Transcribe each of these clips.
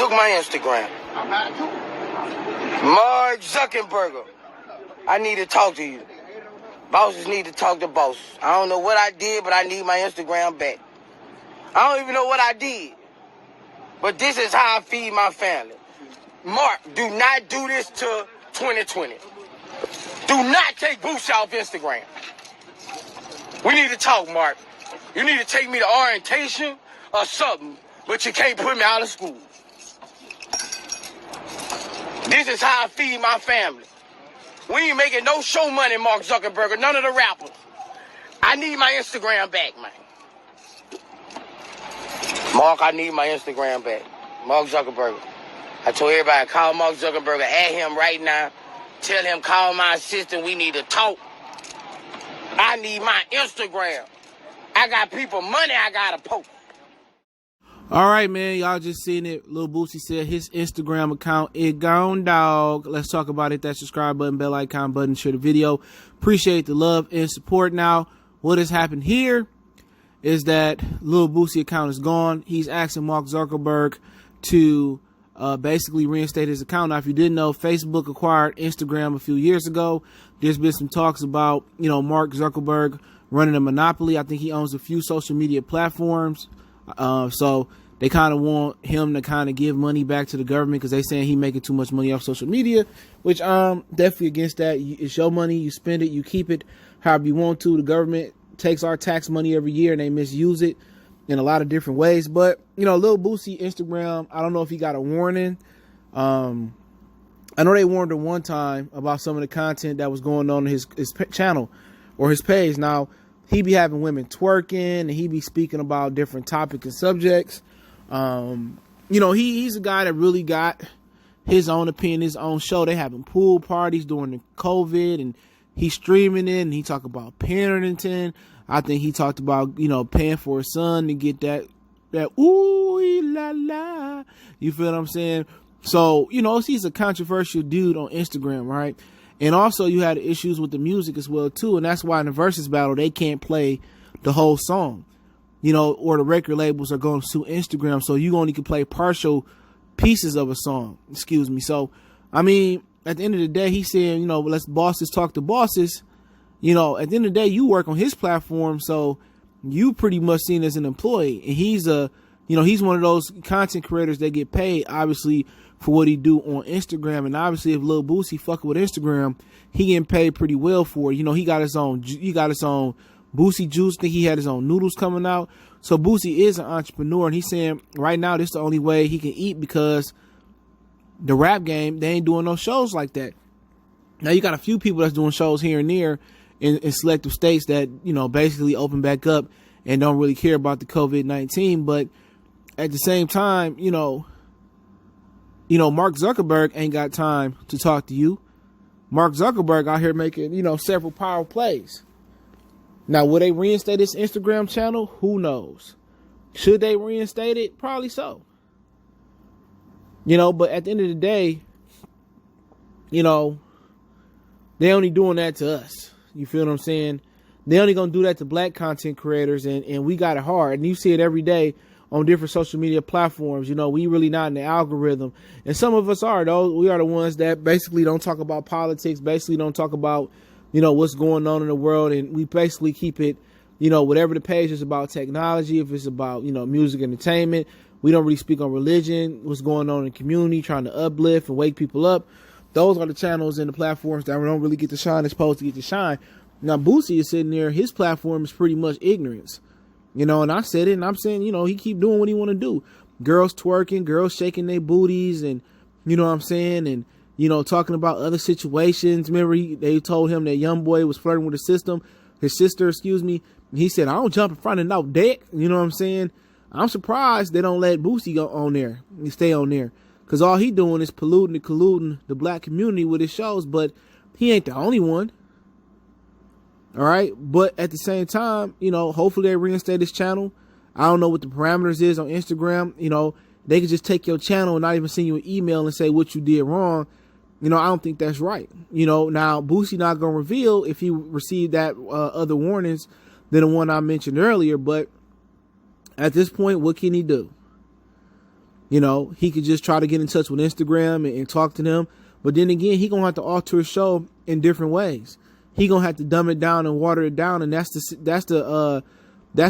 took my Instagram. Mark Zuckerberg, I need to talk to you. Bosses need to talk to bosses. I don't know what I did, but I need my Instagram back. I don't even know what I did. But this is how I feed my family. Mark, do not do this to 2020. Do not take Boosie off Instagram. We need to talk, Mark. You need to take me to orientation or something, but you can't put me out of school. This is how I feed my family. We ain't making no show money, Mark Zuckerberg, none of the rappers. I need my Instagram back, man. Mark, I need my Instagram back. Mark Zuckerberg. I told everybody, call Mark Zuckerberg, add him right now. Tell him, call my assistant, we need to talk. I need my Instagram. I got people money I gotta post. All right, man. Y'all just seen it. Lil Boosie said his Instagram account is gone, dog. Let's talk about it. That subscribe button, bell icon button, share the video. Appreciate the love and support. Now, what has happened here is that Lil Boosie account is gone. He's asking Mark Zuckerberg to basically reinstate his account. Now, if you didn't know, Facebook acquired Instagram a few years ago. There's been some talks about, Mark Zuckerberg running a monopoly. I think he owns a few social media platforms. So they kind of want him to kind of give money back to the government because they saying he making too much money off social media, which I'm definitely against that. It's your money. You spend it. You keep it however you want to. The government takes our tax money every year and they misuse it in a lot of different ways. But, Lil Boosie Instagram, I don't know if he got a warning. I know they warned him one time about some of the content that was going on in his channel or his page. Now, he be having women twerking and he be speaking about different topics and subjects. He's a guy that really got his own opinion, his own show. They having pool parties during the COVID and he's streaming it and he talk about parenting. I think he talked about, paying for his son to get that ooh la la. You feel what I'm saying? So, he's a controversial dude on Instagram, right? And also you had issues with the music as well, too. And that's why in the versus battle, they can't play the whole song, or the record labels are going to sue Instagram. So you only can play partial pieces of a song. Excuse me. So, at the end of the day, he's saying, let's bosses talk to bosses. At the end of the day, you work on his platform. So you pretty much seen as an employee. And he's he's one of those content creators that get paid, obviously, for what he do on Instagram. And obviously if Lil Boosie fucking with Instagram, he getting paid pretty well for it. He got his own Boosie juice. I think he had his own noodles coming out. So Boosie is an entrepreneur and he's saying right now this is the only way he can eat because the rap game, they ain't doing no shows like that. Now you got a few people that's doing shows here and there in selective states that, basically open back up and don't really care about the COVID-19. But at the same time, Mark Zuckerberg ain't got time to talk to you. Mark Zuckerberg out here making, several power plays. Now, will they reinstate his Instagram channel? Who knows? Should they reinstate it? Probably so. But at the end of the day, they only doing that to us. You feel what I'm saying? They only gonna do that to black content creators, and we got it hard. And you see it every day on different social media platforms. We really not in the algorithm. And some of us are, though. We are the ones that basically don't talk about politics, basically don't talk about, what's going on in the world. And we basically keep it, whatever the page is about technology, if it's about, music, entertainment. We don't really speak on religion, what's going on in the community, trying to uplift and wake people up. Those are the channels and the platforms that don't really get to shine that's supposed to get to shine. Now, Boosie is sitting there. His platform is pretty much ignorance. And I said it, and I'm saying, he keep doing what he want to do. Girls twerking, girls shaking their booties, and, what I'm saying, and, talking about other situations. Remember, they told him that young boy was flirting with his sister, and he said, I don't jump in front of no dick. You know what I'm saying? I'm surprised they don't let Boosie go on there and stay on there. Because all he doing is colluding the black community with his shows, but he ain't the only one. All right. But at the same time, hopefully they reinstate his channel. I don't know what the parameters is on Instagram. They could just take your channel and not even send you an email and say what you did wrong. I don't think that's right. Now Boosie not going to reveal if he received that other warnings than the one I mentioned earlier. But at this point, what can he do? You know, he could just try to get in touch with Instagram and talk to them. But then again, he gonna have to alter his show in different ways. He gonna have to dumb it down and water it down, and that's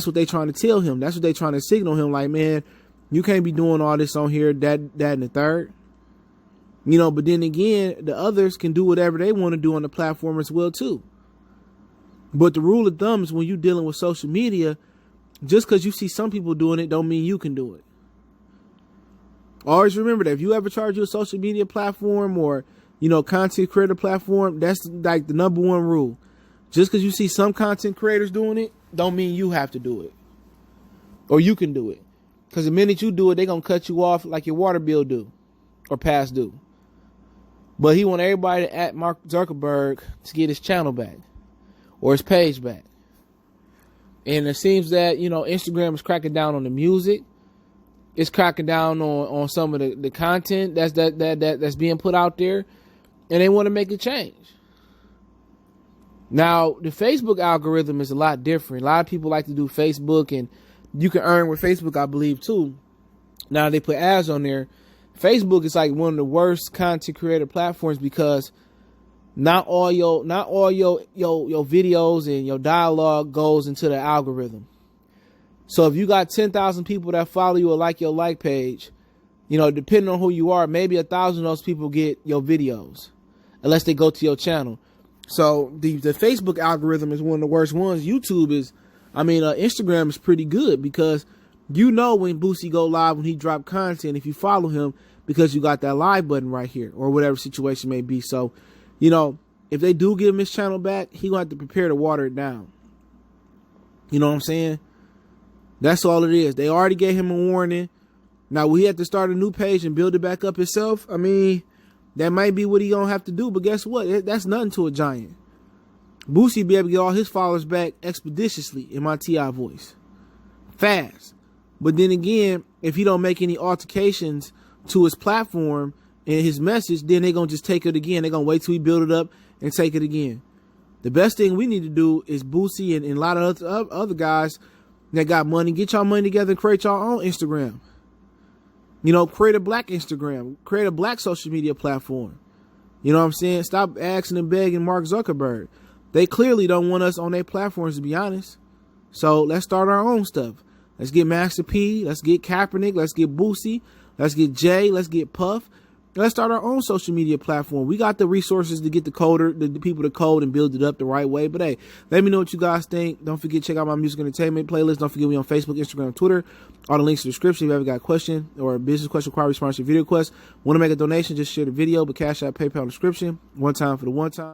what they trying to tell him. That's what they trying to signal him. Like, man, you can't be doing all this on here, that, and the third. You know, but then again, the others can do whatever they want to do on the platform as well too. But the rule of thumb is when you're dealing with social media, just because you see some people doing it, don't mean you can do it. Always remember that if you ever charge you a social media platform or, you know, content creator platform, that's like the number one rule. Just because you see some content creators doing it, don't mean you have to do it. Or you can do it. Because the minute you do it, they're going to cut you off like your water bill do. Or past due. But he want everybody to at Mark Zuckerberg to get his channel back. Or his page back. And it seems that, you know, Instagram is cracking down on the music. It's cracking down on some of the content that's being put out there. And they want to make a change. Now, the Facebook algorithm is a lot different. A lot of people like to do Facebook, and you can earn with Facebook, I believe, too. Now, they put ads on there. Facebook is like one of the worst content creator platforms because not all your videos and your dialogue goes into the algorithm. So if you got 10,000 people that follow you or like your like page, you know, depending on who you are, maybe 1,000 of those people get your videos unless they go to your channel. So the Facebook algorithm is one of the worst ones. Instagram is pretty good because you know when Boosie go live, when he drop content, if you follow him, because you got that live button right here or whatever situation may be. So, you know, if they do give him his channel back, he gonna have to prepare to water it down. You know what I'm saying? That's all it is. They already gave him a warning. Now, will he have to start a new page and build it back up himself? I mean, that might be what he gonna have to do. But guess what? That's nothing to a giant. Boosie be able to get all his followers back expeditiously, in my T.I. voice. Fast. But then again, if he don't make any altercations to his platform and his message, then they're gonna just take it again. They're gonna wait till he build it up and take it again. The best thing we need to do is Boosie and a lot of other guys that got money, get y'all money together and create y'all own Instagram. You know, create a black Instagram. Create a black social media platform. You know what I'm saying? Stop asking and begging Mark Zuckerberg. They clearly don't want us on their platforms, to be honest. So let's start our own stuff. Let's get Master P. Let's get Kaepernick. Let's get Boosie. Let's get Jay. Let's get Puff. Let's start our own social media platform. We got the resources to get the people to code and build it up the right way. But hey, let me know what you guys think. Don't forget to check out my music entertainment playlist. Don't forget me on Facebook, Instagram, Twitter. All the links in the description. If you ever got a question or a business question, inquiry, response to video request, want to make a donation, just share the video. But Cash App, PayPal, description. One time for the one time.